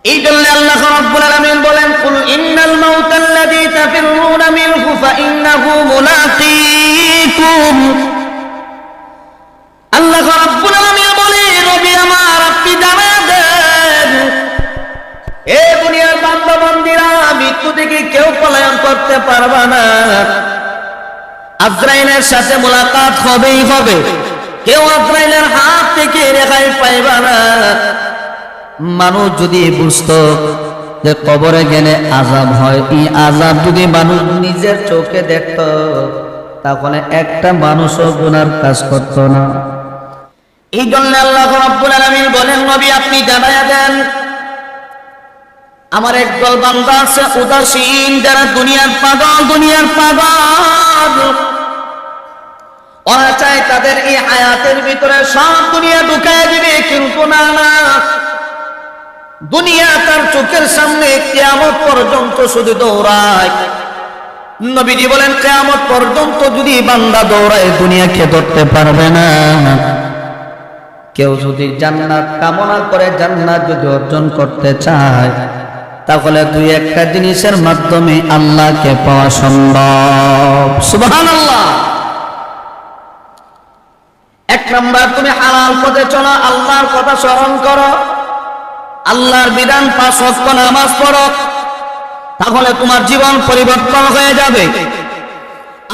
এই জন্য আল্লাহ রাব্বুল আলামিন বলেন, কুল ইন্নাল মাউতাল্লাযী তাফিররুনা মিনহু ফাইন্নাহু মুলাকীকুম। আল্লাহ রাব্বুল আলামিন বলে, নবী আমার আপনি জানায়া দেন, এ দুনিয়ার বান্দা বান্দীরা, মৃত্যু থেকে কেউ পলায়ন করতে পারবে না। আজরাইলের সাথে মোলাকাত হবেই হবে, কেউ আজরাইলের হাত থেকে রেহাই পাইবে না। মানুষ যদি বুঝতো যে কবরে গেলে আযাব হয়, এই আযাব যদি মানুষ নিজের চোখে দেখত, তাহলে একটা মানুষও গুনার কাজ করত না। এই জন্য আল্লাহ রাব্বুল আলামিন বলেন, নবী আপনি জানায়া দেন, আমার একদল বান্দা আছে উদাসীন, যারা দুনিয়ার পাগল। ওরা চায় তাদের এই হায়াতের ভিতরে সব দুনিয়া ঢুকায় দিবে, কিন্তু না, দুনিয়া তার চোখের সামনে কিয়ামত পর্যন্ত শুধু দৌড়ায়। নবীজি বলেন, কিয়ামত পর্যন্ত যদি বান্দা দৌড়ায়, দুনিয়াকে ধরতে পারবে না। কেউ যদি জান্নাত কামনা করে, জান্নাত যদি অর্জন করতে চায়, তাহলে দুই একটা জিনিসের মাধ্যমে আল্লাহকে পাওয়া সম্ভব। সুবহানাল্লাহ। এক নাম্বার, তুমি হালাল পথে চলো, আল্লাহর কথা স্মরণ করো, আল্লাহর বিধান 5 ওয়াক্ত নামাজ পড়ো, তাহলে তোমার জীবন পরিবর্তন হয়ে যাবে।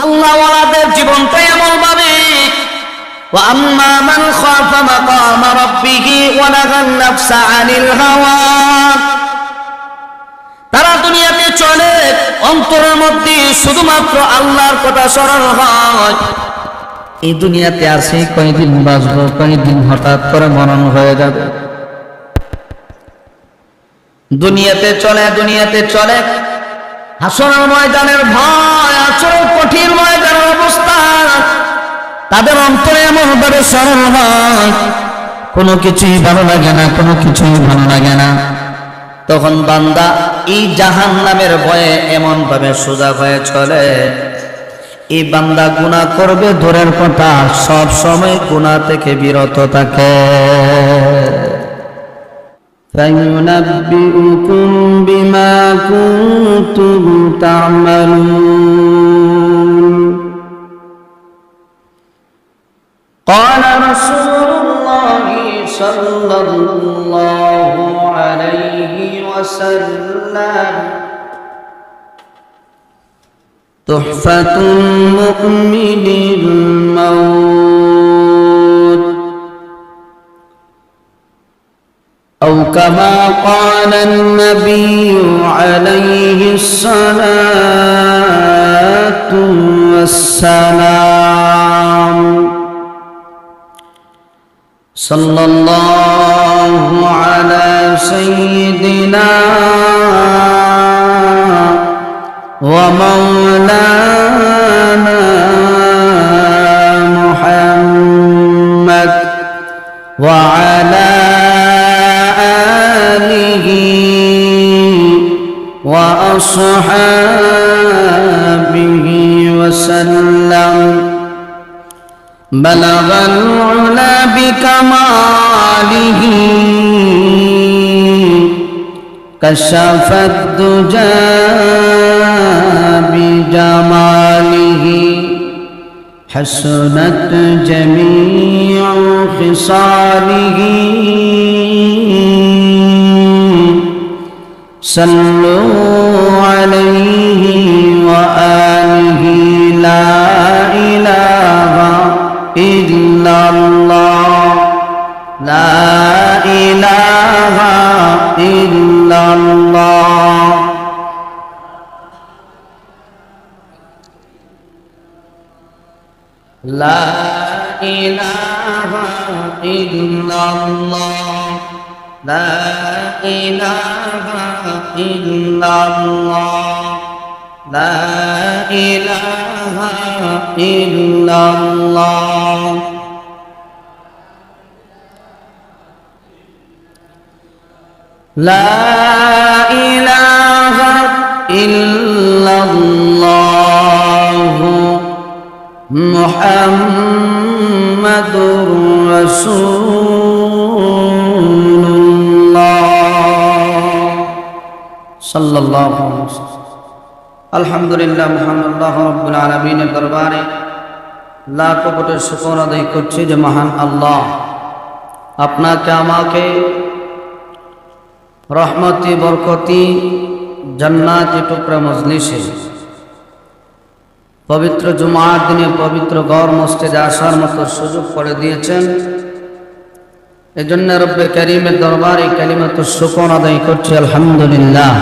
আল্লাহ ওয়ালাদের জীবনটা এমন ভাবে, ওয়া আম্মা মান খাফা মাকামা রাব্বিহি ওয়া নাহান নাফসা আনিল হাওয়া। তারা দুনিয়াতে চলে, অন্তরের মধ্যে শুধুমাত্র আল্লাহর কথা স্মরণ হয়। এই দুনিয়াতে আসি কয়দিন বাঁচবো, কয়দিন হঠাৎ করে মরণ হয়ে যাবে। দুনিয়াতে চলে হাসরের ময়দানের ভয়, হাসরের কঠিন ময়দানের অবস্থা তাদের অন্তরে এমন ভাবে স্মরণ হয়, কোনো কিছুই ভালো লাগে না। তখন বান্দা এই জাহান্নামের ভয়ে এমন ভাবে সোজা হয়ে চলে, এই বান্দা গুনাহ করবে দূরের কথা, সব সময় গুনাহ থেকে বিরত থাকে। فَيُنَبِّئُكُم بِمَا كُنتُمْ تَعْمَلُونَ قَالَ رَسُولُ اللَّهِ صَلَّى اللَّهُ عَلَيْهِ وَسَلَّمَ تُحْفَةُ الْمُؤْمِنِ الْمَوْتُ أو كما قال النبي عليه الصلاة والسلام صلى الله على سيدنا ومولانا محمد وعلى آله وأصحابه وسلم بلغ العلا بكماله كشف الدجى بجماله حسنت جميع خصاله صلوا عليه وآله لا إله إلا الله لا إله إلا الله لا إله إلا الله لا إله إلا الله لا إله إلا الله لا إله إلا الله محمد رسول الله সাল্লাল্লাহু আলাইহি ওয়াসাল্লাম। আলহামদুলিল্লাহ, মুহাম্মদুল্লাহ রাব্বুল আলামিনের দরবারে লাখ কোটি শুকর আদায় করছি যে মহান আল্লাহ আপনাকে আমাকে রহমতি বরকতি জান্নাতি টুকরা মজলিসে পবিত্র জুমার দিনে পবিত্র গড় মসজিদে আসার মতো সুযোগ করে দিয়েছেন। এজন্য রব্বে কারীমের দরবারে কালিমাতু শুকর আদায় করছি আলহামদুলিল্লাহ।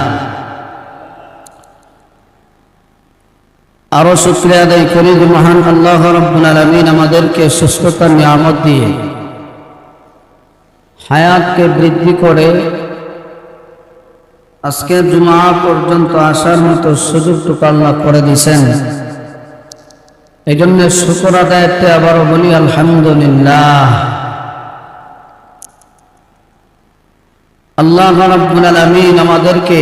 আরো শুকরিয়া আদায় করি যে মহান আল্লাহ রাব্বুল আলামিন আমাদেরকে সুস্থতার নিয়ামত দিয়ে হায়াতকে বৃদ্ধি করে আজকে জুমা পর্যন্ত আসার মতো সুযোগটুকু আল্লাহ করে দিয়েছেন। এই জন্য শুকর আদায়তে আবারও বলি আলহামদুলিল্লাহ। আল্লাহ রাব্বুল আলামিন আমাদেরকে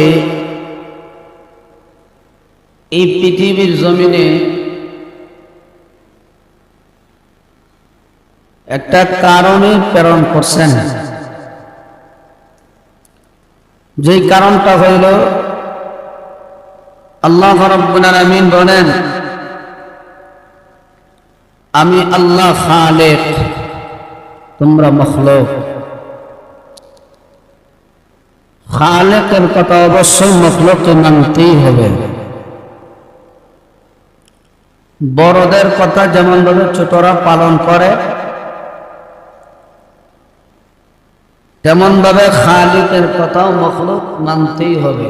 এই পৃথিবীর জমিনে একটা কারণে প্রেরণ করছেন। যেই কারণটা হইল আল্লাহ রাব্বুল আলামিন বলেন, আমি আল্লাহ খালেক, তোমরা মখলুক। খালেকের কথা অবশ্যই মখলুককে মানতেই হবে। বড়দের কথা যেমন ভাবে ছোটরা পালন করে তেমন ভাবে খালিকের কথাও মখলুক মানতেই হবে।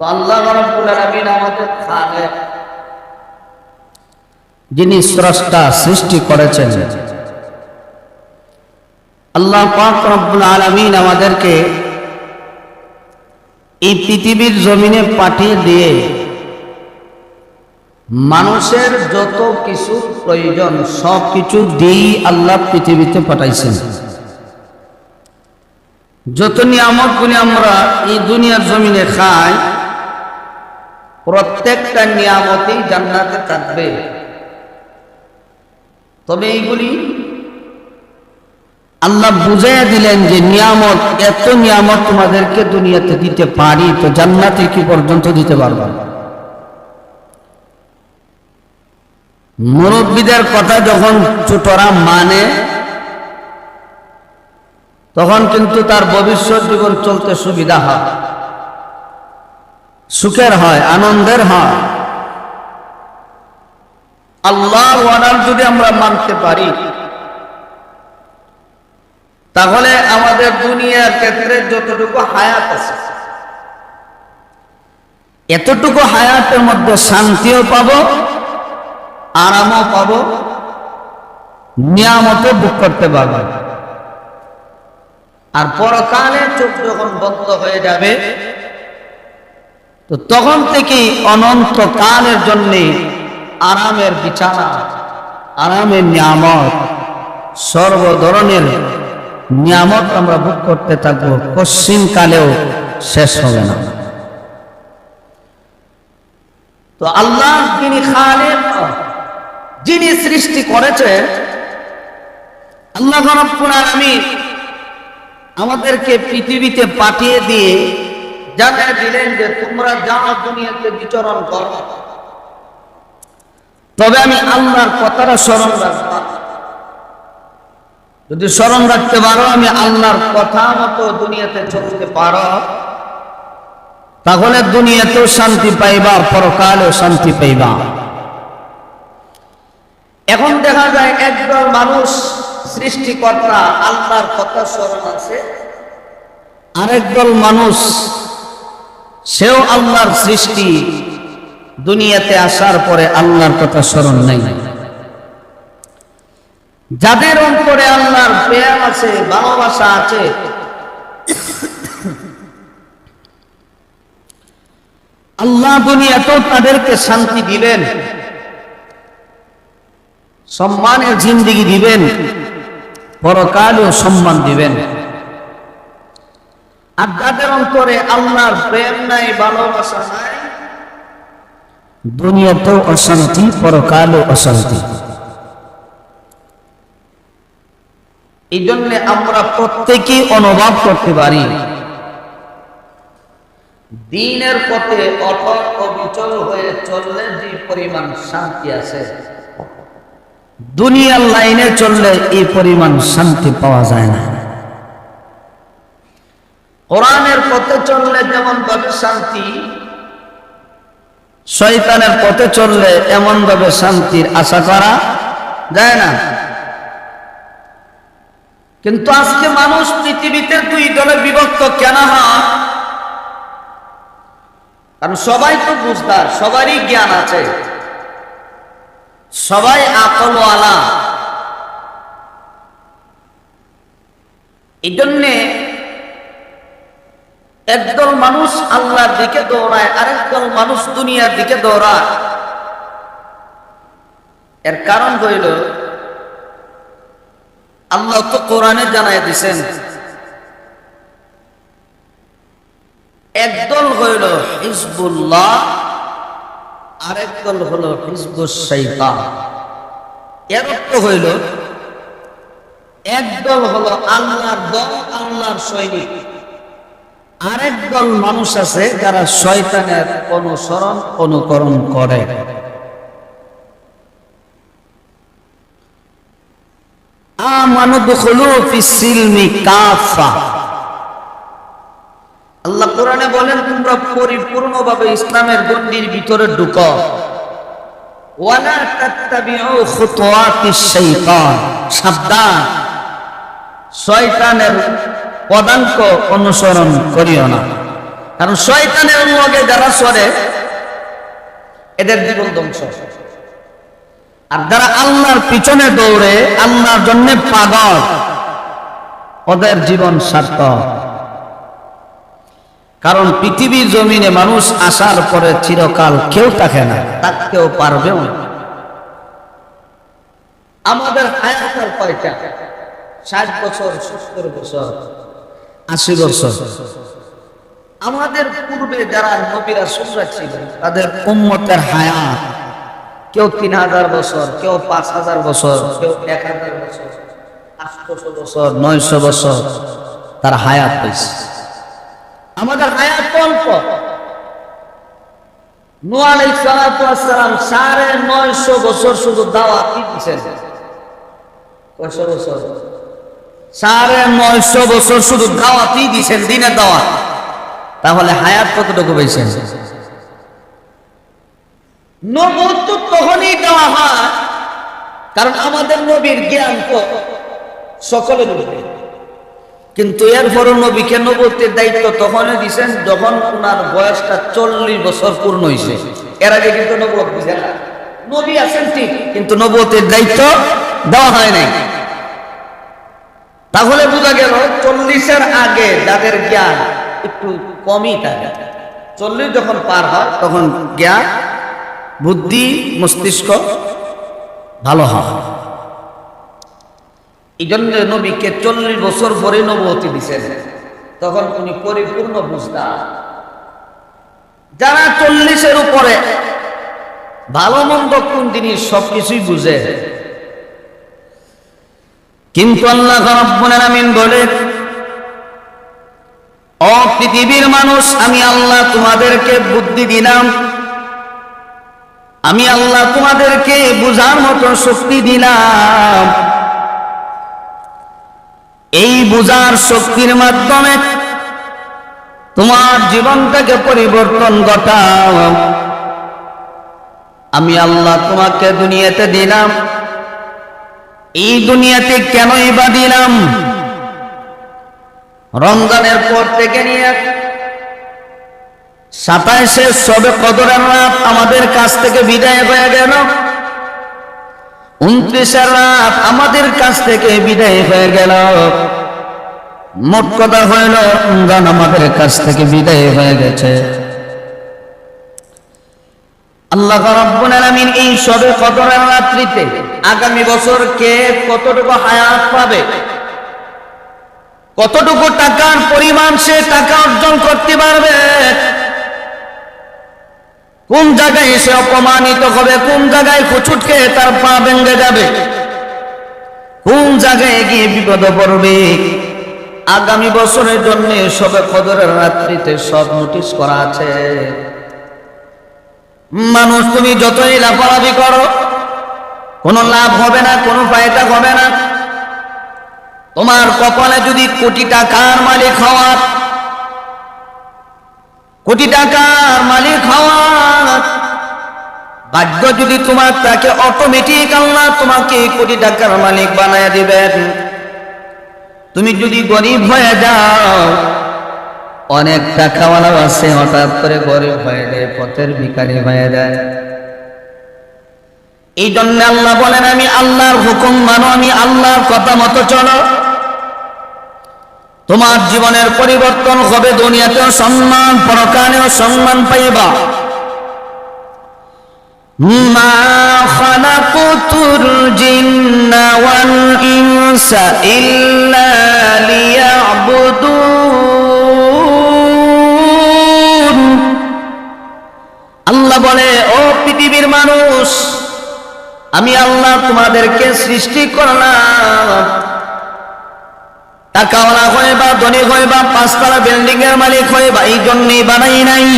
তো আল্লাহ রাব্বুল আলামিন আমাদের খালেক, যিনি স্রষ্টা, সৃষ্টি করেছেন। আল্লাহ পাক রব্বুল আলামিন আমাদেরকে এই পৃথিবীর জমিনে পাঠিয়ে দিয়ে মানুষের যত কিছু প্রয়োজন সব কিছু দিয়েই আল্লাহ পৃথিবীতে পাঠাইছেন। যত নিয়ামতগুলি আমরা এই দুনিয়ার জমিনে খাই, প্রত্যেকটা নিয়ামতই জান্নাতে থাকবে। তবে এইগুলি আল্লাহ বুঝাইয়া দিলেন যে নিয়ামত, এত নিয়ামত তোমাদেরকে দুনিয়াতে দিতে পারি, তো জান্নাতে কি পর্যন্ত দিতে পারবা? মুরব্বীদের কথা যখন ছোটরা মানে তখন কিন্তু তার ভবিষ্যৎ জীবন চলতে সুবিধা হয়, সুখের হয়, আনন্দের হয়। আল্লাহর ওয়াদার যদি আমরা মানতে পারি তাহলে আমাদের দুনিয়ার ক্ষেত্রে যতটুকু হায়াত আছে এতটুকু হায়াতের মধ্যে শান্তিও পাবো, আরামও পাবো, নিয়ামতও ভোগ করতে পারবো। আর পরকালে চোখ যখন বন্ধ হয়ে যাবে তো তখন থেকে অনন্তকালের জন্য আরামের বিছানা, আরামের নিয়ামত, সর্ব ধরনের নিয়ামত আমরা ভোগ করতে থাকবো, কশিন কালেও শেষ হবে না। তো আল্লাহ যিনি খালেক, যিনি সৃষ্টি করেছেন, আল্লাহ রাব্বুল আলামিন আমাদেরকে পৃথিবীতে পাঠিয়ে দিয়ে জানিয়ে দিলেন যে তোমরা যাও দুনিয়াতে বিচরণ করো, তবে আমি আল্লাহর কথাটা স্মরণ রাখবা। যদি স্মরণ রাখতে পারো, আমি আল্লাহর কথা মতো দুনিয়াতে চলতে পারো, তাহলে দুনিয়াতেও শান্তি পাইবা, পরকালেও শান্তি পাইবা। এখন দেখা যায় একদল মানুষ সৃষ্টিকর্তা আল্লাহর কথা স্মরণ আছে, আরেকদল মানুষ সেও আল্লাহর সৃষ্টি, দুনিয়াতে আসার পরে আল্লাহর কথা স্মরণ নাই। যাদের অন্তরে আল্লাহর প্রেম আছে, ভালোবাসা আছে, আল্লাহ দুনিয়াতেও তাদেরকে শান্তি দিবেন, সম্মানের জিন্দেগি দিবেন, পরকালেও সম্মান দিবেন। আর যাদের অন্তরে আল্লাহর প্রেম নাই, ভালোবাসা নাই, দুনিয়াতেও অশান্তি, পরকালেও অশান্তি। এই জন্য আমরা প্রত্যেকেই অনুভব করতে পারি দ্বীনের পথে অটল অবিচল হয়ে চললে যে পরিমাণ শান্তি আছে, দুনিয়ার লাইনে চললে এই পরিমাণ শান্তি পাওয়া যায় না। কোরআনের পথে চললে যেমন ভাবে শান্তি, শয়তানের পথে চললে এমন ভাবে শান্তির আশা করা যায় না। কিন্তু আজকে মানুষ পৃথিবীতে দুই দলে বিভক্ত কেন হয়? কারণ সবাই তো বুঝদার, সবারই জ্ঞান আছে, সবাই আকলওয়ালা। এই জন্যে একদল মানুষ আল্লাহর দিকে দৌড়ায়, আরেকদল মানুষ দুনিয়ার দিকে দৌড়ায়। এর কারণ হইল আল্লাহ তো কোরআনে জানাই দিছেন, একদল হইল হিজবুল্লাহ, আরেকদল হলো হিজবুশ শাইতান। এর অর্থ হইল একদল হলো আল্লাহর দল, আল্লাহর সৈনিক, আরেক দল মানুষ আছে যারা শয়তানের অনুসরণ অনুকরণ করে। আমানু দুখুলু ফিস সিলমি কাফা। আল্লাহ কোরআনে বলেন, তোমরা পরিপূর্ণভাবে ইসলামের গণ্ডির ভিতরে ঢুকো। ওয়ালা তাত্তাবিউ খুতুওয়াতিশ শাইতান, সাবধান, শয়তানের পদাঙ্ক অনুসরণ করিও না। কারণ শয়তানের লগে যারা চলে এদের জীবন ধ্বংস, আর যারা আল্লাহর পিছনে দৌড়ে, আল্লাহর জন্য পাগল, ওদের জীবন সার্থক। কারণ পৃথিবীর জমিনে মানুষ আসার পরে চিরকাল কেউ থাকে না, থাকতেও পারবেও না। আমাদের হায়াত আর কয়টা? 60 বছর, 70 বছর, 80 বছর। আমাদের পূর্বে যারা নবী রাসূলরা ছিলেন তাদের উম্মতের হায়াত কেউ 3000 বছর, কেউ 5000 বছর, কেউ 1000 বছর, 800 বছর, 900 বছর তার হায়াত হয়েছে। আমাদের হায়াত অল্প। নূহ আলাইহিস সালাতু ওয়াস সালাম 950 বছর শুধু দাওয়াতই দিয়েছেন। কয়শো বছর? 950 বছর শুধু দাওয়াতই দিয়েছেন, দিনের দাওয়াত। তাহলে হায়াত কতটুকু পেয়েছেন? নবুয়ত তখনই দেওয়া হয় কারণ আমাদের নবীর জ্ঞান তো সকলের উপরে। কিন্তু এরপরও নবীকে নবুয়তের দায়িত্ব তখনই দিয়েছেন যখন ওনার বয়সটা 40 বছর পূর্ণ হয়েছে। এর আগে কিন্তু নবুয়ত দিয়েছেন না। নবী আছেন ঠিক, কিন্তু নবুয়তের দায়িত্ব দেওয়া হয় নাই। তাহলে বোঝা গেল 40-এর আগে যাদের জ্ঞান একটু কমই থাকে, 40 যখন পার হয় তখন জ্ঞান, বুদ্ধি, মস্তিষ্ক ভালো হয়। এই জন্য নবীকে 40 বছর পরে নবুয়তি দিয়েছেন, তখন উনি পরিপূর্ণ বুঝদার। যারা 40-এর উপরে ভালো মন্দ কোন জিনিস সবকিছুই বুঝে। কিন্তু আল্লাহ রাব্বুল আলামিন বলে, ও পৃথিবীর মানুষ, আমি আল্লাহ তোমাদেরকে বুদ্ধি দিলাম, আমি আল্লাহ তোমাদেরকে বুঝার মতো শক্তি দিলাম। এই বুঝার শক্তির মাধ্যমে তোমার জীবনটাকে পরিবর্তন ঘটাও। আমি আল্লাহ তোমাকে দুনিয়াতে দিলাম। এই দুনিয়াতে কেনই বা দিলাম? রমজানের পর থেকে নিয়ে 27-এ শবে কদরের রাত আমাদের কাছ থেকে বিদায় হয়ে গেল, 29-এর রাত আমাদের কাছ থেকে বিদায় হয়ে গেল। মোট কথা হইল রমজান আমাদের কাছ থেকে বিদায় হয়ে গেছে। আল্লাহ রাব্বুল আলামিন এই শবে কদরের রাত্রিতে আগামী বছর কে কতটুকু হায়াত পাবে, কতটুকু টাকার পরিমাণ সে টাকা অর্জন করতে পারবে, কোন জায়গায় এসে অপমানিত হবে, কোন জায়গায় কুচুটকে তার পা ভেঙে যাবে, কোন জায়গায় গিয়ে বিপদে পড়বে, আগামী বছরের জন্য সবে কদরের রাত্রিতে সব নোটিশ করা আছে। মানুষ তুমি যতই লাফালাফি করো কোনো লাভ হবে না, কোনো ফায়দা হবে না। তোমার কপালে যদি কোটি টাকার মালিক হওয়ার, কোটি টাকার মালিক হওয়ার ভাগ্য যদি তোমার তাকে অটোমেটিক আল্লাহ তোমাকে কোটি টাকার মালিক বানায় দিবেন। তুমি যদি গরিব হয়ে যাও, অনেক টাকাওয়ালাও আছে হঠাৎ করে গরিব হয়ে যায়, পথের ভিখারি হয়ে যায়। এই জন্য আল্লাহ বলেন আমি আল্লাহর হুকুম মানো, আমি আল্লাহর কথা মতো চলো, তোমার জীবনের পরিবর্তন হবে, দুনিয়াতেও সম্মান পরকালেও সম্মান পাইবা। মা খালাকুতুল জিন্না ওয়াল ইনসা ইল্লা লিয়াবুদুন। আল্লাহ বলে ও পৃথিবীর মানুষ, আমি আল্লাহ তোমাদেরকে সৃষ্টি করলাম, টাকাওয়ালা হয়ে বা ধনী হয়ে বা পাঁচতলা বিল্ডিং এর মালিক হয়ে বা এই জন্যই বানাই নাই।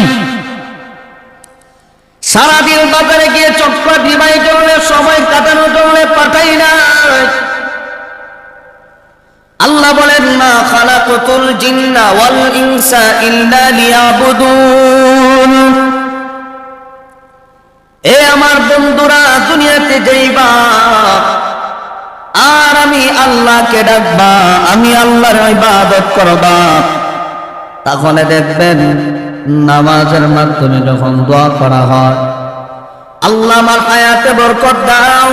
সারাদিন বাজারে গিয়ে চটপট ডিবাই করলে সময় কাটানোর জন্য পাঠাই না। আল্লাহ বলেন মা খালাকুতুল জিন্না ওয়াল ইনসা ইল্লা লিয়াবুদুন। এ আমার বন্ধুরা, দুনিয়াতে যাইবা আর আমি আল্লাহকে ডাকবা, আমি আল্লাহর ইবাদত করবা, তাহলে দেখবেন নামাজের মাধ্যমে যখন দোয়া করা হয়, আল্লাহ আমার হায়াতে বরকত দাও,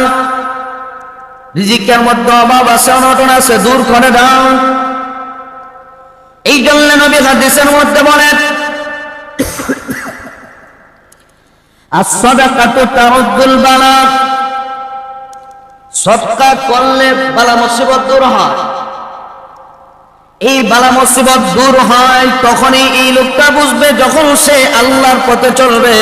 রিজিকের মধ্যে অভাব আছে, অনটন আছে, দূর করে দাও। এই জন্য নবী হাদিসের মধ্যে বলেন as-sadaqatu taruddul বালা, সদকা করলে বালা মুসিবত দূর হয়। এই বালা মুসিবত দূর হয় তখনই এই লোকটা বুঝবে যখন সে আল্লাহর পথে চলবে,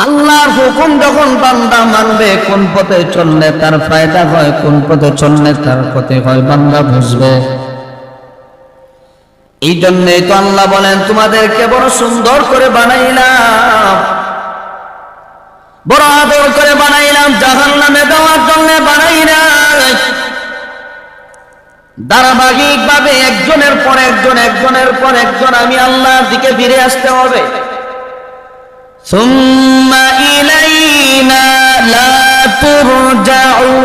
আল্লাহর হুকুম যখন বান্দা মানবে, কোন পথে চললে তার ফায়দা হয়, কোন পথে চললে তার ক্ষতি হয় বান্দা বুঝবে। এই জন্যই তো আল্লাহ বলেন তোমাদেরকে বড় সুন্দর করে বানাইলাম, বড় আদর করে বানাইলাম, জাহান্নামে দেওয়ার জন্য বানাই নাই। ধারাবাহিক ভাবে একজনের পর একজন, একজনের পর একজন আমি আল্লাহর দিকে ফিরে আসতে হবে। সুম্মা ইলাইনা লা তুরজাউন।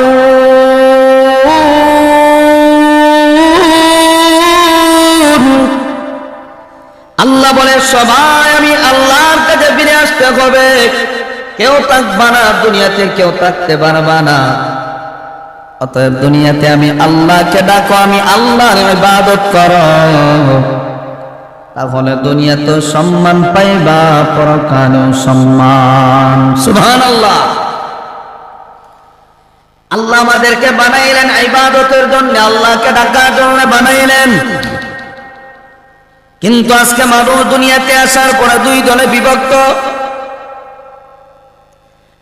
আল্লাহ বলে সবাই আমি আল্লাহর কাছে ফিরে আসতে হবে, কেউ থাকবা না দুনিয়াতে, কেউ থাকতে পারবা না। অতএব দুনিয়াতে আমি আল্লাহকে ডাকো, আমি আল্লাহর ইবাদত করো, তাহলে দুনিয়াতেও সম্মান পাইবা, পরকালেও সম্মান। সুবহানাল্লাহ। আল্লাহ আমাদেরকে বানাইলেন ইবাদতের জন্য, আল্লাহকে ডাকার জন্য বানাইলেন। কিন্তু আজকে মানুষ দুনিয়াতে আসার পরে দুই দলে বিভক্ত।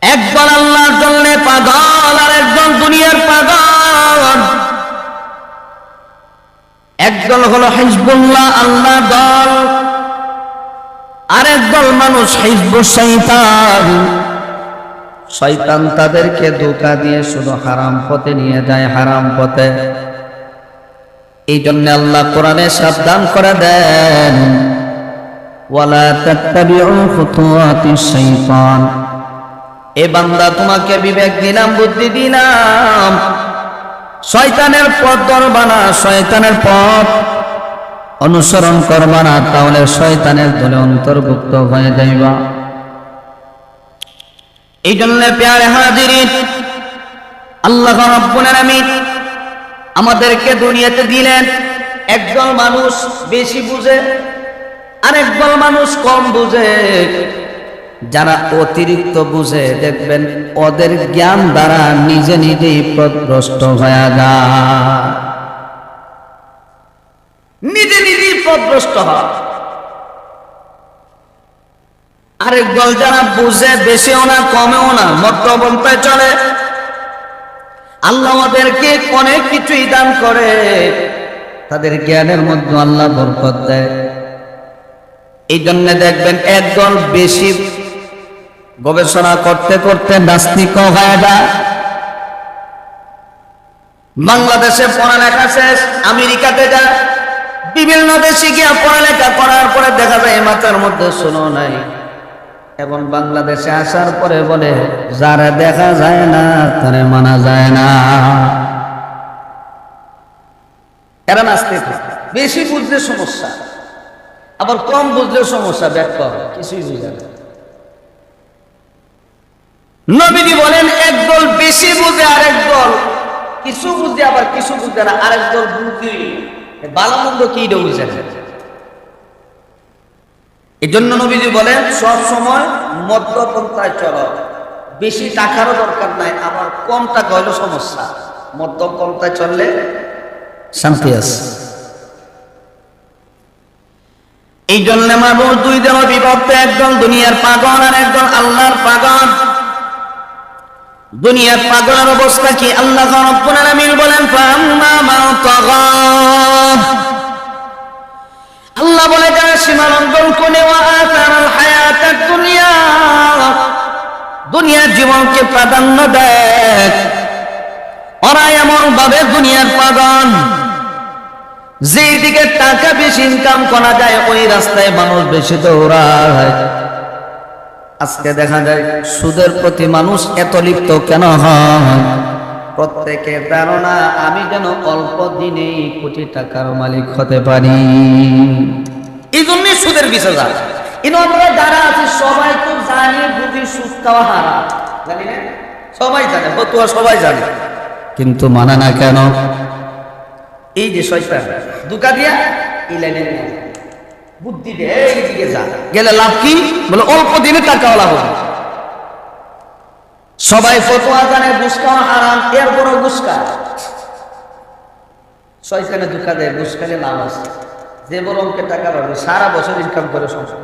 একদল আল্লাহর জন্য পাগল আর একজন দুনিয়ার পাগল। একদল হলো হিজবুল্লাহ, আল্লাহ দল, আর একদল মানুষ হিজবুশ শয়তান। শয়তান তাদেরকে ধোঁকা দিয়ে শুধু হারাম পথে নিয়ে যায়, হারাম পথে। এই জন্য আল্লাহ কোরআনে সাবধান করে দেন, ওয়ালা তাত্তাবিউ খুতুওয়াতিশ শাইতান। এ বান্দা তোমাকে বিবেক দিলাম, বুদ্ধি দিলাম, শয়তানের পথ ধরবা না, শয়তানের পথ অনুসরণ করবা না, তাহলে শয়তানের দলে অন্তর্ভুক্ত হয়ে যাইবা। এই জন্য প্যারে হাজিরিন, আল্লাহ রাব্বুল আলামিন আমাদেরকে দুনিয়াতে দিলেন। একদল মানুষ বেশি বুঝে, আরেকদল মানুষ কম বুঝে। যারা অতিরিক্ত বুঝে দেখবেন ওদের জ্ঞান দ্বারা নিজে নিজেই পথভ্রষ্ট হয়ে যায়, নিজে নিজেই পথভ্রষ্ট হয়। আরেক দল যারা বুঝে, বেশিও না কমেও না, মধ্যপন্থায় চলে, আল্লাহ আমাদেরকে অনেক কিছুই দান করে, তাদের জ্ঞানের মধ্যে আল্লাহ বরকত দেয়। এই জন্য দেখবেন একদল বেশি গবেষণা করতে করতে নাস্তিক হয়ে যায়। বাংলাদেশে পড়ালেখা শেষ, আমেরিকাতে যায়, বিভিন্ন দেশে গিয়ে পড়ালেখা করার পরে দেখা যায় মাথার মধ্যে শোনো নাই, এবং বাংলাদেশে আসার পরে বলে যারা দেখা যায় না তারে মানা যায় না। এরা নাস্তিক। বেশি বুঝলে সমস্যা, আবার কম বুঝলে সমস্যা, ব্যাখ্যা কিছুই বুঝে না। নবীজি বলেন একদল বেশি বুঝে, আরেক দল কিছু বুঝে, আবার কিছু বুঝে না, আরেক দল বুঝি ভালো মন্দ কি বুঝে না। এই জন্য নবীজি বলেন সব সময় মধ্যপন্থায় চলো। বেশি টাকারও দরকার নাই, আবার কম টাকা হলো সমস্যা। মধ্যপন্থায় চললে শান্তি আছে। এই জন্য মানুষ দুই দল বিভক্ত, একদল দুনিয়ার পাগল আর একদল আল্লাহর পাগল। দুনিয়ার পাগলের অবস্থা কি? আল্লাহ রাব্বুল আলামিন বলেন ফাম্মা মান তাগা, আল্লাহ বলে যারা সীমালঙ্ঘন করে ওয়া আতারাল হায়াতাদ দুনিয়া, দুনিয়ার জীবনকে প্রাধান্য দেয়, ওরা এমন ভাবে দুনিয়ার পাগল, যেই দিকে টাকা বেশি ইনকাম করা যায় ওই রাস্তায় মানুষ বেশি দৌড়ায়। আজকে দেখা যায় সুদের প্রতি মানুষ এত লিপ্ত কেন হয়? প্রত্যেকের ধারণা আমি যেন অল্প দিনেই কোটি টাকার মালিক হতে পারি, এই জন্যই সুদের বিষয় যায়। কিন্তু আমরা যারা আছি সবাই তো জানি বুঝি সুদ খাওয়া হারাম, জানি না? সবাই জানে, ফতোয়া সবাই জানে, কিন্তু মানে না কেন? এই যে শয়তান দুকা দিয়া এই লাইনে বুদ্ধি দে, এইদিকে যা, গেলে লাভ কি? বলে অল্প দিনে টাকাওয়ালা হবে। সবাই ফতোয়া জানে ঘুষ খাওয়া হারাম, এরপরও ঘুষ খায়। শয়তানে দুকা দেয়, ঘুষ খেলে লাভ আছে, যে বড় অঙ্কের টাকা পাবে সারা বছর ইনকাম করে সংসার,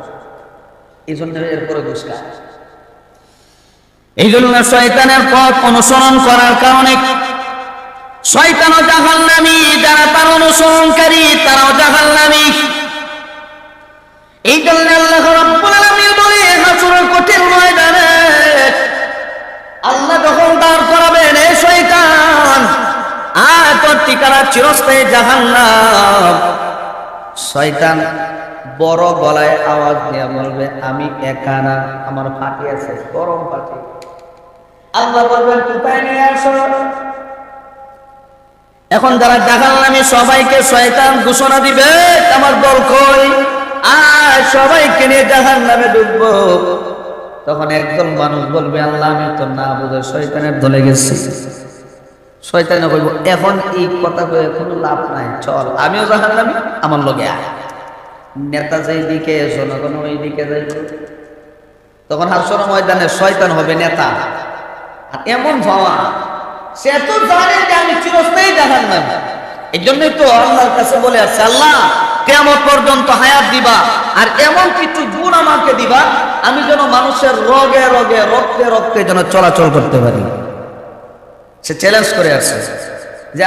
এই জন্য এরপরে ঘুষ খায়। এই জন্য শয়তানের পথ অনুসরণ করার কারণে শয়তানও জাহান্নামী, যারা তার অনুসরণকারী তারাও জাহান্নামী। এই জন্য আল্লাহ রাব্বুল আলামিন বলে হাসরের কঠিন ময়দানে আল্লাহ যখন দাঁড় করাবেন, এই শয়তান আয় তোর ঠিকানা চিরস্থায়ী জাহান্নাম। শয়তান বড় গলায় আওয়াজ দিয়ে বলবে আমি একা না, আমার পার্টি আছে, গরম পার্টি। আল্লাহ বলবেন কোথায় নিয়ে আসো? এখন যারা জাহান্নামী সবাইকে শয়তান ঘোষণা দিবে আমার দল কই, আর সবাইকে নিয়ে জাহান্নামে ডুববো। তখন একদল মানুষ বলবে আল্লাহ আমি তো না বুঝে শয়তানের দলে গেছি। শয়তানে বলব এখন এই কথা কয়ে কোনো লাভ নাই, চল আমিও জাহান্নামী, আমার লগে আয়। নেতা যেই দিকে জনগণ ওই দিকে যাইব। তখন হাসর ময়দানে শয়তান হবে নেতা, আর এমন ভাবা সে তো জানে যে আমি চিরস্থায়ী জাহান্নামী। এই জন্যই তো আল্লাহর কাছে বলে আছে আল্লাহ কিয়ামত পর্যন্ত হায়াত দিবা, আর এমন কিছু গুণ আমাকে দিবা আমি যেন মানুষের রোগে রোগে রক্তে রক্তে যেন চলাচল করতে পারি। সে চ্যালেঞ্জ করে আছে যে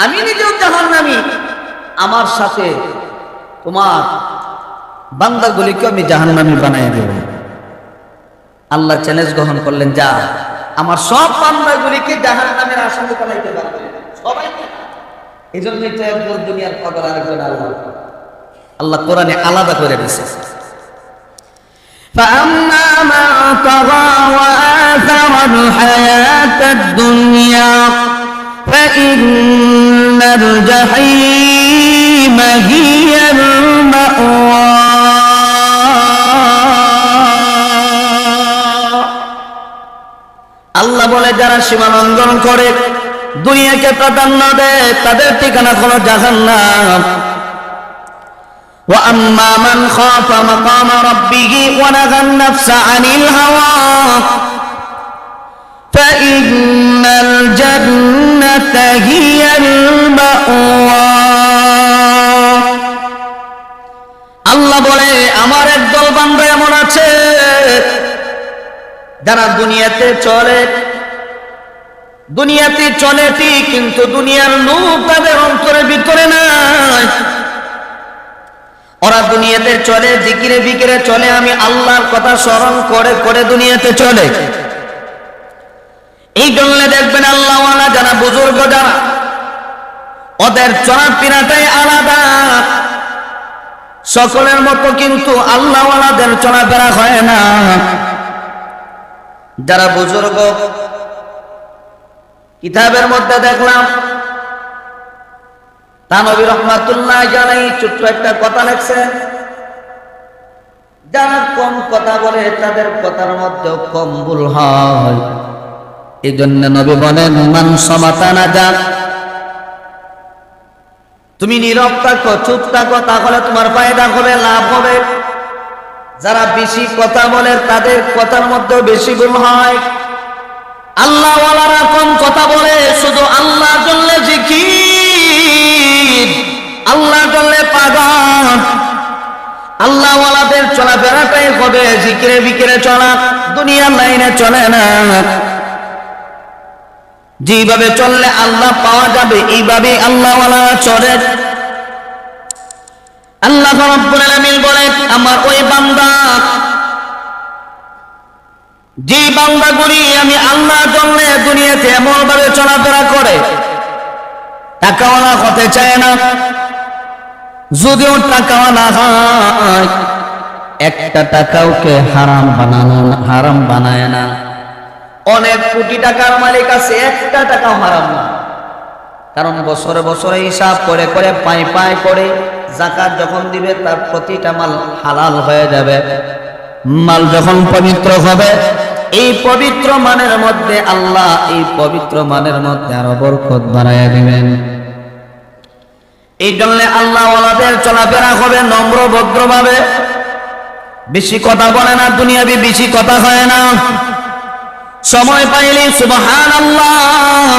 আমি নিজেও জাহান্নামী, আমার সাথে তোমার বান্দাগুলিকে আমি জাহান্নামী বানাই দেব। আল্লাহ চ্যালেঞ্জ গ্রহণ করলেন, যা আমার সব বান্দাগুলিকে জাহান্নামের আসামি বানাইতে পারবে সবাইকে। এই জন্যই তো একজন দুনিয়ার পাগল, আরেকজন আল্লাহ। আল্লাহ কোরআনে আলাদা করে দিয়েছে فأما من طغى وآثر الحياة الدنيا فإن الجحيم هي المأوى। আল্লাহ বলে যারা সীমা লঙ্ঘন করে দুনিয়াকে প্রাধান্য দেয় তাদের ঠিকানা হলো জাহান্নাম। وأما من خاف مقام ربه ونهى النفس عن الهوى فإن الجنة هي المأوى। আল্লাহ বলে আমার একদল বান্দা এমন আছে যারা দুনিয়াতে চলে দুনিয়াতে চলে ঠিক, কিন্তু দুনিয়ার লোক তাদের অন্তরের ভিতরে নাই। ওরা দুনিয়াতে চলে, জিকিরে বিকিরে চলে, আমি আল্লাহর কথা স্মরণ করে করে দুনিয়াতে চলে। এই জন্য দেখবেন আল্লাহওয়ালা যারা, বুজুর্গ যারা, ওদের চলাফেরাটাই আলাদা। সকলের মতো কিন্তু আল্লাহওয়ালাদের চলাফেরা হয় না। যারা বুজুর্গ, কিতাবের মধ্যে দেখলাম তানবী রহমাতুল্লাহ আলাইহি ছোট্ট একটা কথা লিখছেন, যারা কম কথা বলে তাদের কথার মধ্যে কম ভুল হয়। এই জন্য নবী বলেন, মান সামাতা নাজা, তুমি নীরব থাকো, চুপ থাকো, তাহলে তোমার ফায়দা হবে, লাভ হবে। যারা বেশি কথা বলে তাদের কথার মধ্যে বেশি ভুল হয়। আল্লাহওয়ালারা কম কথা বলে, শুধু আল্লাহর জন্য জিকির, আল্লাহর জন্য পাগল। আল্লাহওয়ালাদের চলাফেরাটাই হবে জিকিরে বিকিরে চলা, দুনিয়ার লাইনে চলে না। যেভাবে চললে আল্লাহ পাওয়া যাবে এইভাবে আল্লাহওয়ালারা চলে। আল্লাহ রাব্বুল আলামিন বলেন, আমার ওই বান্দা, যে বান্দাগুলি আমি আল্লাহর জন্য দুনিয়াতে এমন ভাবে চলাফেরা করে, টাকাওয়ালা হতে চায় না, যদিও টাকাওয়ালা হয়, একটা টাকাওকে হারাম বানায় না। অনেক কোটি টাকার মালিক আছে, একটা টাকাও হারাম না। কারণ বছরে বছরে হিসাব করে করে পাই পাই করে যাকাত যখন দিবে তার প্রতিটা মাল হালাল হয়ে যাবে। মাল যখন পবিত্র হবে, এই পবিত্র মানের মধ্যে আল্লাহ এই পবিত্র মানের মধ্যে আরো বরকত বাড়াইয়া দিবেন। এই জন্য আল্লাহওয়ালাদের চলাফেরা হবে নম্র ভদ্রভাবে, বেশি কথা বলে না, দুনিয়াবি বেশি কথা হয় না। সময় পাইলে সুবহানাল্লাহ,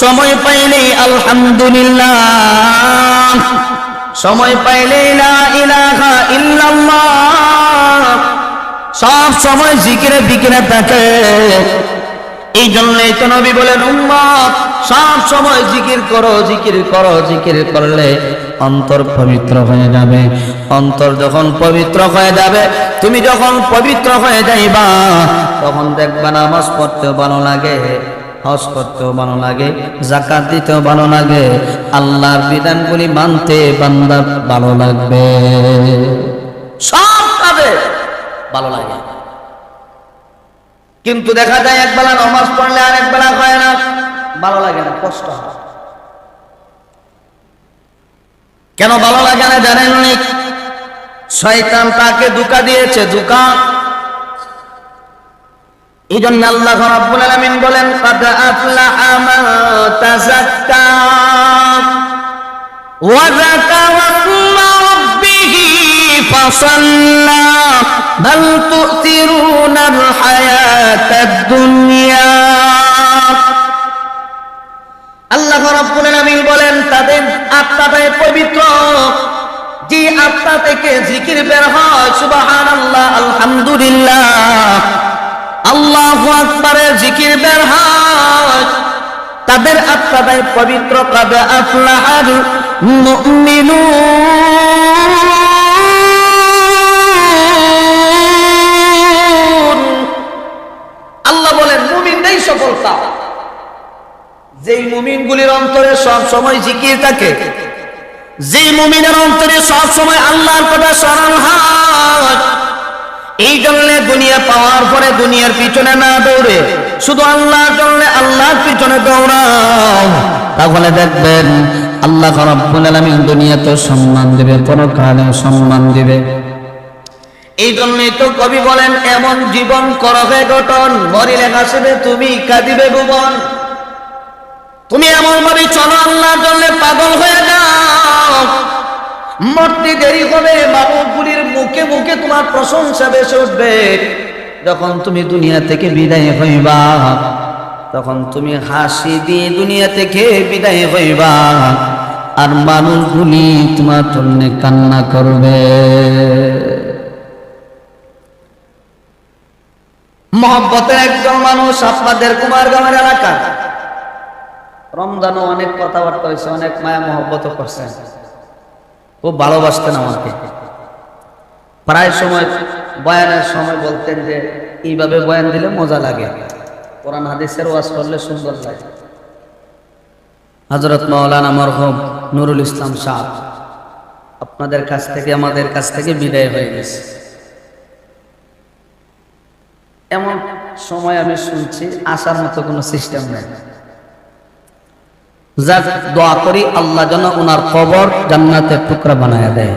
সময় পাইলে আলহামদুলিল্লাহ, সময় পাইলে লা ইলাহা ইল্লাল্লাহ, সব সময় জিকিরে বিকিরে থাকে। এই জন্যই তো নবী বলেন, উম্মত সব সময় জিকির করো, জিকির করো। জিকির করলে অন্তর পবিত্র হয়ে যাবে। অন্তর যখন পবিত্র হয়ে যাবে, তুমি যখন পবিত্র হয়ে যাইবা, তখন দেখবা নামাজ পড়তেও ভালো লাগে, হজ করতেও ভালো লাগে, যাকাত দিতেও ভালো লাগে, আল্লাহর বিধানগুলি মানতে বান্দা ভালো লাগবে, সব কাজে ভালো লাগে। কিন্তু দেখা যায় এক বেলা নামাজ পড়লে আর এক বেলা হয় না, ভালো লাগে না, কষ্ট হয়। কেন ভালো লাগে না জানেন? শয়তান তাকে ধোঁকা দিয়েছে, ধোঁকা। এই জন্য আল্লাহ রাব্বুল আলামিন বলেন, কাদ আফলাহা মান তাযাক্কা ওয়া যাকারা ইসমা রাব্বিহি ফাসাল্লা বাল তু'থিরুনাল হায়াতাদ দুনিয়া। আল্লাহ রাব্বুল আলামিন বলেন, তাদের আত্মাটাই পবিত্র, যে আত্মা থেকে জিকির বের হয়, সুবহানাল্লাহ, আলহামদুলিল্লাহ, আল্লাহু আকবারের জিকির বের হয়, তাদের আত্মাটাই পবিত্র। কাদ আফলাহাল মুমিনুন, আল্লাহ বলেন মুমিনটাই সফলতা। যেই মুমিনগুলির অন্তরে সব সময় জিকির থাকে, যেই মুমিনের অন্তরে সব সময় আল্লাহর কথা স্মরণ হয়, এই জন্য দুনিয়া পাওয়ার পরে দুনিয়ার পিছনে না দৌড়ে শুধু আল্লাহর জন্য আল্লাহর পিছনে দৌড়াও, তাহলে দেখবেন আল্লাহ রাব্বুল আলামিন দুনিয়াতে সম্মান দিবে, পরকালে সম্মান দিবে। এই জন্যই তো কবি বলেন, এমন জীবন করবে গঠন, মরিলে হাসিবে তুমি, কাঁদিবে ভুবন। তুমি এমন ভাবে চলো, আল্লাহর জন্য পাগল হয়ে যাও, মরতে দেরি হবে, মানুষগুলির মুখে মুখে তোমার প্রশংসা বেশি উঠবে। যখন তুমি দুনিয়া থেকে বিদায় হইবা, তখন তুমি হাসি দিয়ে দুনিয়া থেকে বিদায় হইবা, আর মানুষগুলি তোমার জন্য কান্না করবে। মহব্বতের একজন মানুষ আপনাদের কুমারগাঁওয়ের এলাকা, রমজানও অনেক কথাবার্তা হয়েছে, অনেক মায়া মহব্বত করছেন, খুব ভালোবাসতেন আমাকে। প্রায় সময় বয়ানের সময় বলতেন যে এইভাবে বয়ান দিলে মজা লাগে, কোরআন হাদিসের ওয়াজ করলে সুন্দর লাগে। হযরত মাওলানা মরহুম নুরুল ইসলাম সাহেব আপনাদের কাছ থেকে, আমাদের কাছ থেকে বিদায় হয়ে গেছে। এমন সময় আমি শুনছি আসার মতো কোনো সিস্টেম নেই। যাক, দোয়া করি আল্লাহ যেন ওনার কবর জান্নাতের টুকরা বানায় দেয়।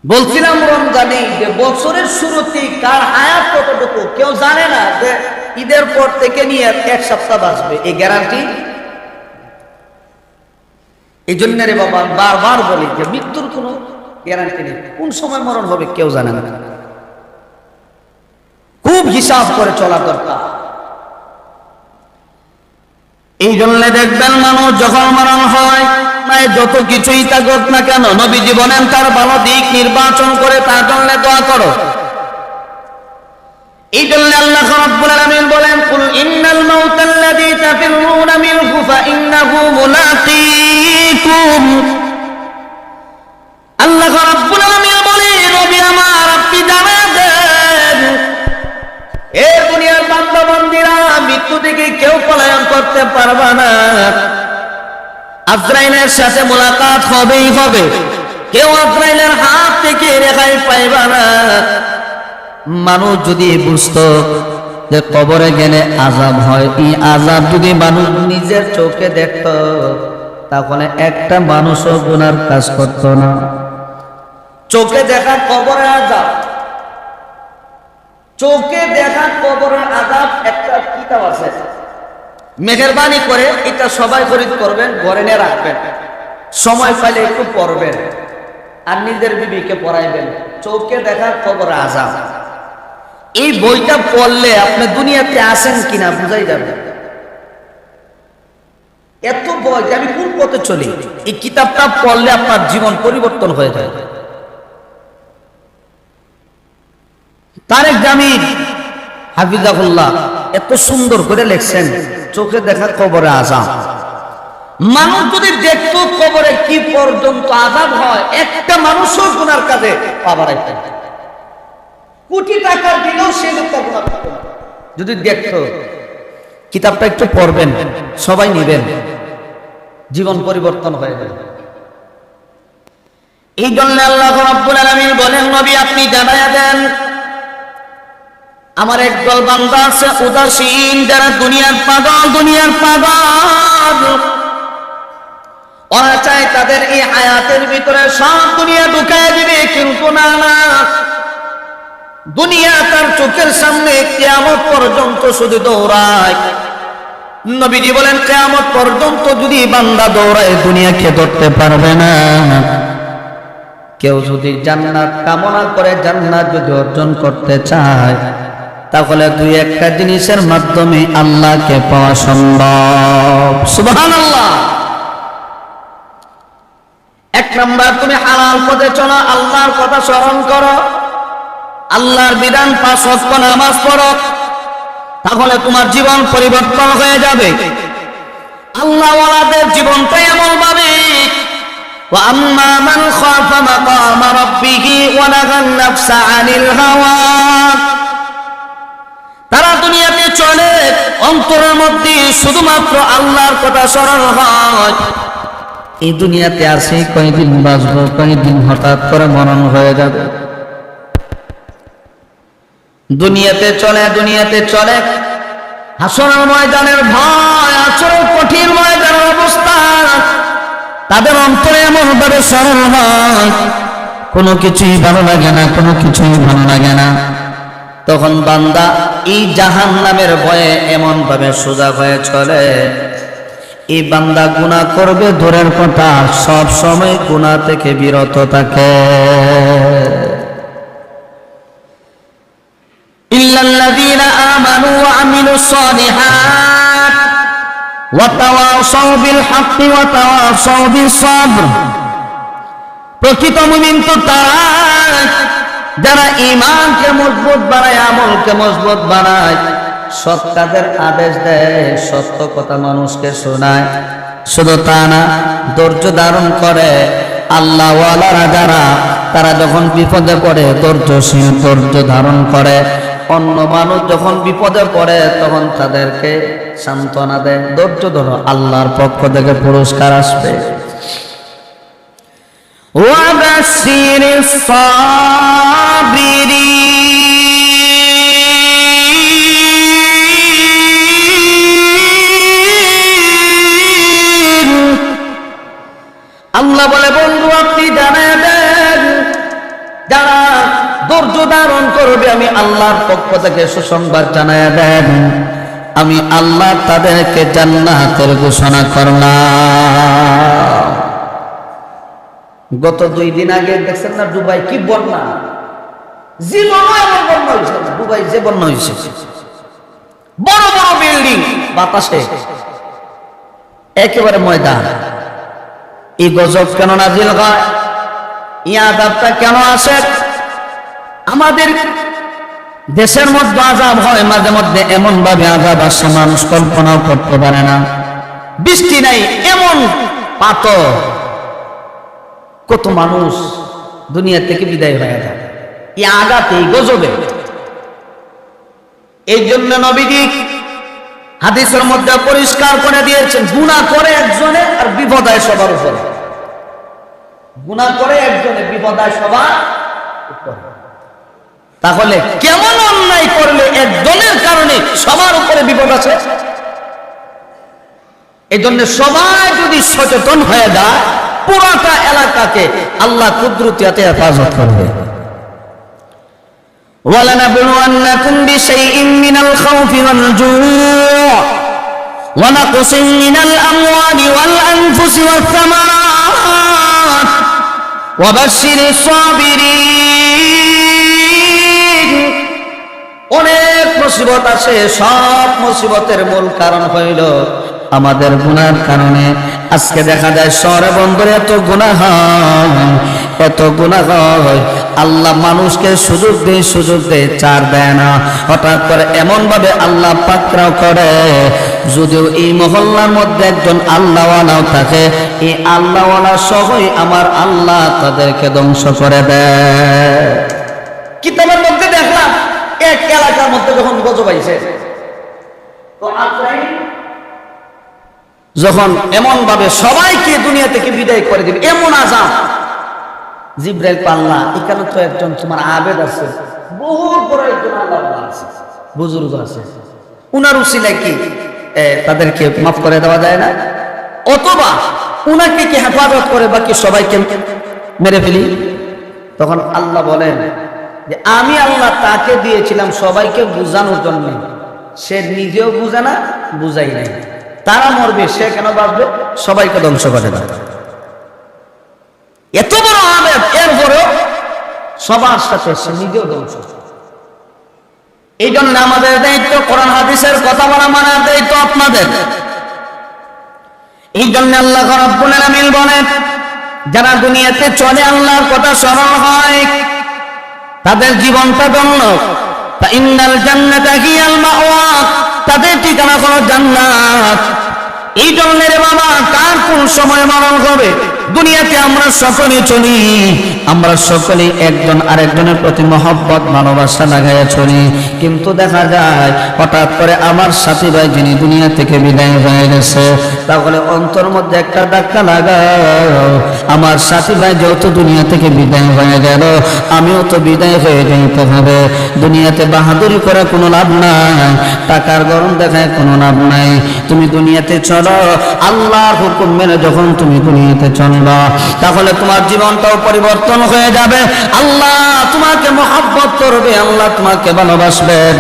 বলছিলাম রমজানে যে বছরের শুরুতে কার হায়াত কতটুকু কেউ জানে না, যে ঈদের পর থেকে নিয়ে 1 সপ্তাহ বাঁচবে এই গ্যারান্টি। এই জন্য রে বাবা বারবার বলি যে মৃত্যুর কোনো গ্যারান্টি নেই, কোন সময় মরণ হবে কেউ জানে না, খুব হিসাব করে চলা দরকার। এই জন্য দেখবেন মানুষ যখন মরণ হয়, যত কিছুই থাকুক না কেন, নবীজি বলেন তার ভালো দিক নির্বাচন করে তার জন্য দোয়া করো। এই জন্য আল্লাহ রাব্বুল আলামিন বলেন, কুল ইন্নাল মাউতাল্লাযী তাফিরুনা মিনহু ফাইন্নাহু মুলাকীকুম। আল্লাহ রাব্বুল আলামিন বলেন, নবী আমার আপনি জানান দেন, এ দুনিয়ার বান্দা বান্দীরা, মৃত্যু থেকে কেউ পলায়ন করতে পারবে না। আজরাইলের সাথে মোলাকাত হবেই হবে, কেউ আজরাইলের হাত থেকে রেহাই পাইবে না। মানুষ যদি বুঝতো যে কবরে গেলে আযাব হয়, এই আযাব যদি মানুষ নিজের চোখে দেখত, তাহলে একটা মানুষও গুনার কাজ করত না। চোখে দেখা কবরের আযাব, চোখে দেখা কবরের আযাব একটা কিতাব আছে, মেহেরবানি করে এটা সবাই খরিদ করবেন, ঘরে নিয়ে রাখবেন, সময় পাইলে একটু পড়বেন আর নিজের বিবিকে পড়াইবেন। চোখে দেখা কবরের আযাব, এই বইটা পড়লে আপনি দুনিয়াতে আসেন কিনা বুঝাই যাবে। এত বই যে আমি কোন পথে চলি, এই কিতাবটা পড়লে আপনার জীবন পরিবর্তন হয়ে যায়। তারেক জামিল হাফিজাহুল্লাহ এত সুন্দর করে লিখছেন, চোখে দেখা কবরে আযাব। মানুষ যদি দেখতো কবরে কি পর্যন্ত আযাব হয়, একটা মানুষও গুনার কাজে পা বাড়াইতে, কোটি টাকা দিলেও সে লোকটা গুনাহ করতো না। যদি দেখতো, কিতাবটা একটু পড়বেন, সবাই নিবেন, জীবন পরিবর্তন হয়ে যাবে। এই জন্য আল্লাহ রাব্বুল আলামিন বলেন, নবী আপনি জানায়া দেন, আমার একদল বান্দা আছে উদাসীন, যারা দুনিয়ার পাগল, দুনিয়ার পাগল। ওরা চায় তাদের এই হায়াতের ভিতরে সব দুনিয়া ঢুকায় দিবে, কিন্তু না না, দুনিয়া তার চোখের সামনে কিয়ামত পর্যন্ত শুধু দৌড়ায়। নবীজি বলেন, কিয়ামত পর্যন্ত যদি বান্দা দৌড়ায়, দুনিয়াকে ধরতে পারবে না। কেউ যদি জান্নাত কামনা করে, জান্নাত যদি অর্জন করতে চায়, তাহলে দুই একটা জিনিসের মাধ্যমে আল্লাহকে পাওয়া সম্ভব। সুবহানাল্লাহ। এক নাম্বার, তুমি হালাল পথে চলো, আল্লাহর কথা স্মরণ করো, আল্লাহর বিধান 5 ওয়াক্ত নামাজ পড়ো, তাহলে তোমার জীবন পরিবর্তন হয়ে যাবে। আল্লাহ ওয়ালাদের জীবনটা এমন ভাবে, ওয়া আম্মা মান খাফা মাকামা রাব্বিহি ওয়া নাহান নাফসা আনিল হাওয়া, তারা দুনিয়াতে চলে, অন্তরের মধ্যে শুধুমাত্র আল্লাহর কথা স্মরণ হয়। এই দুনিয়াতে আসি কয়েকদিন বাঁচবো, কয়েকদিন হঠাৎ করে মরণ হয়ে যাবে। দুনিয়াতে চলে, দুনিয়াতে চলে, হাসরের ময়দানের ভয়, আচরণ কঠিন ময়দানের অবস্থা, তাদের অন্তরে এমন ভাবে স্মরণ হয়, কোনো কিছুই ভালো লাগে না, কোনো কিছুই ভালো লাগে না। তখন বান্দা এই জাহান্নামের ভয়ে এমন ভাবে সোজা হয়ে চলে, এই বান্দা গুনাহ করবে দূরের কথা, সব সময় গুনাহ থেকে বিরত থাকে। ইল্লাল্লাযীনা আমানু ওয়া আমিলুস সালিহাত ওয়া তাওয়াসাউ বিল হাক্কি ওয়া তাওয়াসাউ বিস সাবর। প্রকৃত মুমিন তো তারা যারা ঈমানকে মজবুত বানায়, আমলকে মজবুত বানায়, সৎ কাজের আদেশ দেয়, সত্য কথা মানুষকে শোনায়। শুধু তা না, ধৈর্য ধারণ করে। আল্লাহওয়ালারা যারা, তারা যখন বিপদে পড়ে ধৈর্য ধারণ করে। অন্য মানুষ যখন বিপদে পড়ে তখন তাদেরকে সান্ত্বনা দেয়, ধৈর্য ধরো, আল্লাহর পক্ষ থেকে পুরস্কার আসবে। ওয়াবাশশিরিস সাবিরিন। আল্লাহ বলে, বন্ধু আপনি জানায় দেন, যারা ধৈর্য ধারণ করবে আমি আল্লাহর পক্ষ থেকে সুসংবাদ জানায় দেন, আমি আল্লাহ তাদেরকে জান্নাতের ঘোষণা করলাম। গত 2 দিন আগে দেখছেন না দুবাই কি বন্যা, জীবনে এমন বন্যা হয়েছে না। দুবাই যে বন্যা হয়েছে, বড় বড় বিল্ডিং বাতাসে একেবারে ময়দান। এই গজব কেন নাজিল হয়, এই আযাবটা কেন আসে? আমাদের দেশের মধ্যে আযাব হয় মাঝে মধ্যে, এমন ভাবে আযাব আসে মানুষ কল্পনাও করতে পারে না। বৃষ্টি নাই, এমন পাথর, কত মানুষ দুনিয়া থেকে বিদায় হয়ে যায় এই আঘাতে, এই গজবে। এই জন্য নবীজি হাদিসের মধ্যে পরিষ্কার করে দিয়েছেন, গুনাহ করে একজনে আর বিপদ হয় সবার উপরে। গুনাহ করে একজনে, বিপদ হয় সবার উপরে। তাহলে কেমন অন্যায় করলে একজনের কারণে সবার উপরে বিপদ আছে? এই জন্য সবাই যদি সচেতন হয়ে যায়, পুরাটা এলাকাকে আল্লাহ কুদরতিয়াতে হেফাজত করবে। ওয়ালানাবলুওয়ান্নাকুম বিশাইইন মিনাল খাউফি ওয়াল জুউ' ওয়া নাকসিন মিনাল আমওয়ালি ওয়াল আনফুসি ওয়াস সামারাত ওয়া বাশশিরিস সাবিরিন। অনেক মুসিবত আছে, সব মুসিবতের মূল কারণ হইল আমাদের গুনার কারণে। আজকে দেখা যায় শহরে বন্দরে এত গুনাহ হয়, এত গুনাহ হয়, আল্লাহ মানুষকে সুযোগ দেয়, ছাড় দেয় না। হঠাৎ করে এমন ভাবে আল্লাহ পাকড়াও করে, যদিও এই মহল্লার মধ্যে একজন আল্লাহওয়ালাও থাকে, এই আল্লাহওয়ালা সহই আমার আল্লাহ তাদেরকে ধ্বংস করে দেয়। কিতাবের মধ্যে দেখলাম এক এলাকার মধ্যে যখন গজব আইছে, তো যখন এমন ভাবে সবাইকে দুনিয়া থেকে বিদায় করে দিবে, এমন আযাব, জিবরাইল পাল্লা, এখানে তো একজন তোমার আবেদ আছে, বহু বড় একজন আল্লাহ আছে, বুজুর্গ আছে, উনার উসিলায় কি তাদেরকে মাফ করে দেওয়া যায় না? অথবা উনাকে কি হেফাজত করে বাকি সবাইকে মেরে ফেলি? তখন আল্লাহ বলেন যে আমি আল্লাহ তাকে দিয়েছিলাম সবাইকে বুঝানোর জন্য, সে নিজেও বুঝে না, বুঝাই নাই। তারা মরবে, সে কেন বাঁচবে? সবাইকে ধ্বংস করে দেয়। এত বড় আবেদ, এরপরেও সবার সাথে সে নিজেও ধ্বংস। এই জন্য আমাদের দায়িত্ব কোরআন হাদিসের কথা বলা, মানার দায়িত্ব আপনাদের। এই জন্য আল্লাহ রাব্বুল আলামিন বলেন, যারা দুনিয়াতে চলে আল্লাহর কথা স্মরণ হয়, তাদের জীবনটা ধন্য। ইন্নাল জান্নাতা হিয়াল মাওয়া, তাদের ঠিকানা হলো জান্নাত। এই জন্য রে বাবা, কার কোন সময় মরণ হবে? দুনিয়াতে আমরা সকলে চলি, আমরা সকলেই একজন আরেকজনের প্রতি মহব্বত ভালোবাসা লাগাইয়া চলি, কিন্তু দেখা যায় হঠাৎ করে আমার সাথী ভাই যিনি দুনিয়া থেকে বিদায় হয়ে গেছে, তাহলে অন্তর মধ্যে একটা ধাক্কা লাগাও, আমার সাথী ভাই যেহেতু দুনিয়া থেকে বিদায় হয়ে গেল, আমিও তো বিদায় হয়ে যেতে হবে। দুনিয়াতে বাহাদুরি করে কোনো লাভ নাই, টাকার গরম দেখায় কোনো লাভ নাই। তুমি দুনিয়াতে চলো, আল্লাহর হুকুম মেনে যখন তুমি দুনিয়াতে চলবা, তাহলে তোমার জীবনটাও পরিবর্তন হয়ে যাবে। আল্লাহ তোমাকে মহব্বত করবে, আল্লাহ তোমাকে ভালোবাসবেন।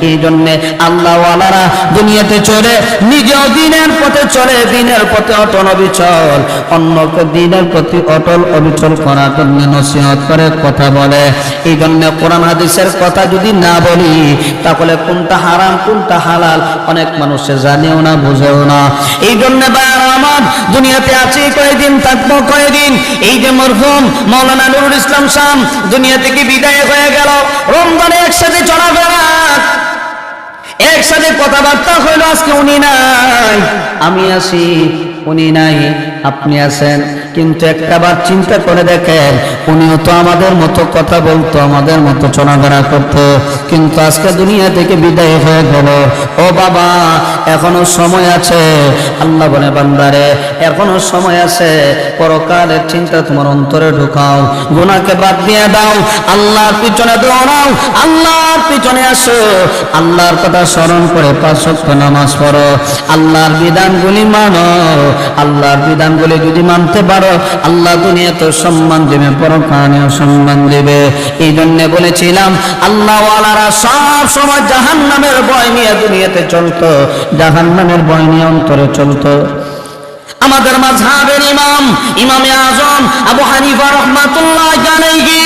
এই জন্যে আল্লাহওয়ালারা দুনিয়াতে চলে, নিজেও দিনের পথে চলে, দিনের পথে অটল অবিচল, অন্যকে দিনের প্রতি অটল অবিচল করার জন্য নসিহত করে, কথা বলে। এই জন্য কোরআন হাদিসের কথা যদি না বলি, তাহলে কোনটা হারাম কোনটা হালাল অনেক মানুষে জানেও না, বুঝেও না। এই জন্য আমার দুনিয়াতে আছি কয়েকদিন, থাকবো কয়েকদিন। এই যে মরহুম মাওলানা নুরুল ইসলাম শাম দুনিয়া থেকে বিদায় হয়ে গেল, রমজানে একসাথে চলাফেরা, একসাথে কথাবার্তা হইল, আজকে উনি নাই, আমি আছি, উনি নাই, আপনি আছেন। কিন্তু একটাবার চিন্তা করে দেখেন, উনিও তো আমাদের মতো কথা বলতো, আমাদের মতো চলাফেরা করতো, কিন্তু আজকে দুনিয়া থেকে বিদায় হয়ে গেল। ও বাবা, এখনো সময় আছে। আল্লাহ বলে, বান্দারে এখনো সময় আছে, পরকালের চিন্তা তোমার অন্তরে ঢুকাও, গুনাহকে বাদ দিয়ে দাও, আল্লাহর পিছনে দৌড়াও, আল্লাহর পিছনে আসো, আল্লাহর কথা স্মরণ করে 5 ওয়াক্ত নামাজ পড়ো, আল্লাহর বিধানগুলি মানো। আল্লাহর বিধানগুলি যদি মানতে পারো, আল্লাহ দুনিয়াতে সম্মান দেবে, পরকালেও সম্মান দেবে। এই জন্য বলেছিলাম, আল্লাহওয়ালারা সব সময় জাহান্নামের ভয় নিয়ে দুনিয়াতে চলতো, জাহান্নামের ভয় নিয়ে অন্তরে চলতো। আমাদের মাযহাবের ইমাম, ইমামে আযম আবু হানিফা রাহমাতুল্লাহ আলাইহি,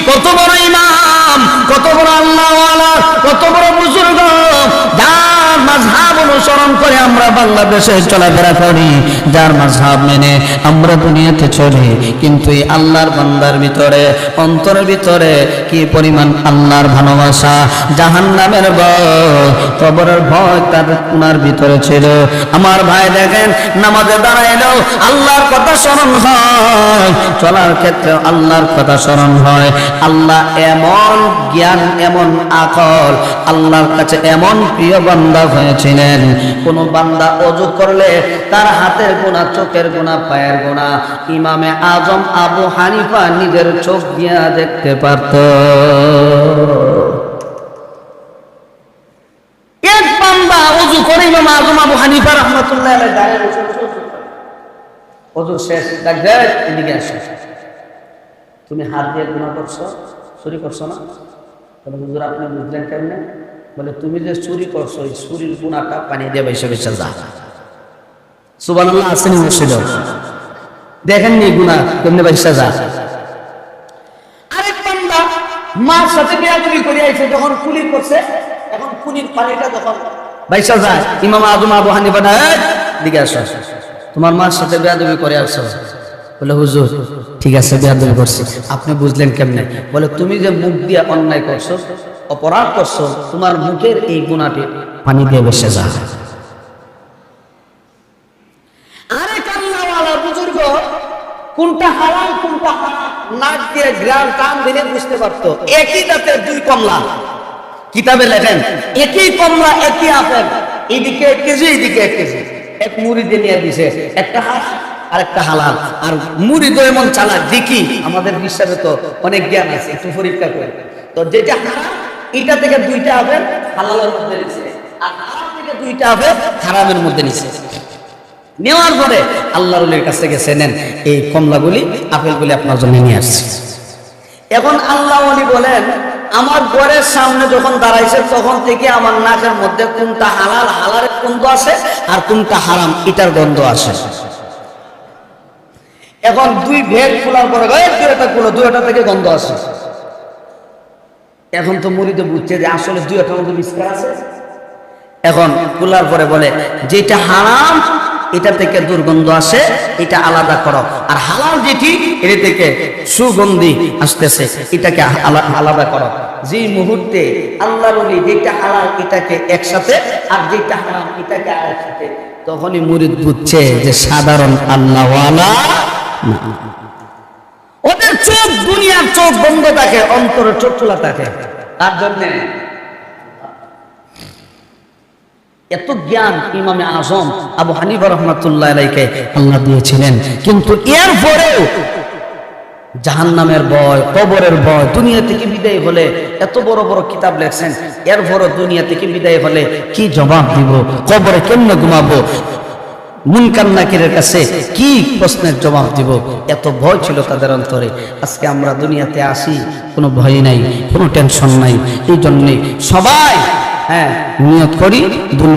কত বড় ইমাম, কত বড় আল্লাহওয়ালা, কত বড় বুজুর্গ, যার মাযহাব অনুসরণ করে আমরা বাংলাদেশে চলাফেরা করি, যার মাযহাব মেনে আমরা দুনিয়াতে চলি। কিন্তু এই আল্লাহর বান্দার ভিতরে, অন্তরের ভিতরে কি পরিমাণ আল্লাহর ভালোবাসা, জাহান্নামের ভয়, কবরের ভয় তার ওনার ভিতরে ছিল। আমার ভাই দেখেন, নামাজে দাঁড়াইলেও আল্লাহর কথা স্মরণ হয়, চলার ক্ষেত্রে আল্লাহর কথা স্মরণ হয়। আল্লাহ এমন জ্ঞান, এমন আকল, আল্লাহর কাছে এমন প্রিয় বান্দা হয়েছিলেন, কোন বান্দা ওযু করলে তার হাতের গোনা, চোখের গোনা, পায়ের গোনা ইমামে আযম আবু হানিফা নিজের চোখ দিয়ে দেখতে পারত। এক বান্দা ওযু করে ইমাম আযম আবু হানিফা রাহমাতুল্লাহ আলাইহি দাঁড়িয়ে বসে ওযু শেষ, দেখবে এদিকে আসো, তুমি হাত দিয়ে গুনাহ করছো, চুরি করছো না? বলে, হুজুর আপনি বুঝলেন কেমনে? বলে, তুমি যে চুরি করছো, এই চুরির গুনাহটা পানি দিয়ে বেশি বেশি যা। সুবহানাল্লাহ, আসেনি মুর্শিদ, দেখেননি গুনাহ কেমনে বেশি যা। আরেক বান্দা মার সাথে বেয়াদবি করে আইছে, যখন কুলি করছে, এখন কুলির পানিটা যখন বাইসা যায়, ইমাম আযম আবু হানিফা না, দিকে আসো, তোমার মার সাথে বেয়াদবি করে আসছো। বলে, হুজুর ঠিক আছে বেয়াদবি করছি, আপনি বুঝলেন কেমনে? বলে, তুমি যে মুখ দিয়ে অন্যায় করছো, অপরাধ করছো, তোমার মুখের এই গুনাহটি পানি দিয়ে বেশি যায়। আরেক আল্লাহওয়ালা বুজুর্গ কোনটা হারাম কোনটা হারাম নাক দিয়ে গ্রাম টান দিলে বুঝতে পারতো। একই দাঁতের 2 কমলা, কিতাবে লেখেন, একই কমলা, একই আপেল, এইদিকে 1 কেজি, এইদিকে 1 কেজি, এক মুড়িতে নিয়ে দিছে, একটা হারাম আর একটা হালাল। আর মুড়িদ এমন চালাক, দেখি আমাদের বিশ্বাসে তো অনেক জ্ঞান আছে, একটু পরীক্ষা করে, তো যেটা হারাম এটা থেকে 2টা আপেল হালালের মধ্যে নিছে, আর হারাম থেকে 2টা আপেল হারামের মধ্যে নিছে। নেওয়ার পরে আল্লাহর ওলির কাছে গেছে, নেন এই কমলাগুলি, আপেলগুলি আপনার জন্য নিয়ে আসছে। এখন আল্লাহ ওলি বলেন, আমার ঘরের সামনে যখন দাঁড়াইছে তখন থেকে আমার নাকের মধ্যে কোনটা হালাল, হালালের গন্ধ আসে, আর কোনটা হারাম, এটার গন্ধ আসে। এখন 2 ভেদ খোলার পরে দুইটা খুলো, 2টা থেকে গন্ধ আসে। এখন তো মুরিদে বুঝছে যে আসলে 2টার মধ্যে মিসকার আছে। এখন খোলার পরে বলে, যেটা হারাম এটা থেকে দুর্গন্ধ আসে, এটা আলাদা করো, আর হালাল যেটি এটা থেকে সুগন্ধি আসতেছে, এটাকে আলাদা করো। যে মুহূর্তে আল্লাহর ওলি যেটা হালাল এটাকে একসাথে, আর যেটা হারাম এটাকে আরেকসাথে, তখনই মুরিদ বুঝছে যে সাধারণ আল্লাহওয়ালা না, ওদের চোখ, দুনিয়ার চোখ বন্ধ থাকে, অন্তরের চোখ খোলা থাকে। তার জন্য এত জ্ঞান ইমামে আযম আবু হানিফা রাহমাতুল্লাহ আলাইহি আল্লাহ দিয়েছিলেন। কিন্তু এরপরেও জাহান্নামের ভয়, কবরের ভয়, দুনিয়া থেকে বিদায় হলে, এত বড় বড় কিতাব লেখছেন, এরপরও দুনিয়া থেকে বিদায় হলে কি জবাব দিব, কবরে কেমনে ঘুমাবো, মুনকার নাকিরের কাছে কি প্রশ্নের জবাব দিব, এত ভয় ছিল তাদের অন্তরে। আজকে আমরা দুনিয়াতে আসি, কোনো ভয় নাই, কোনো টেনশন নাই। এই জন্যে সবাই নিয়ত করি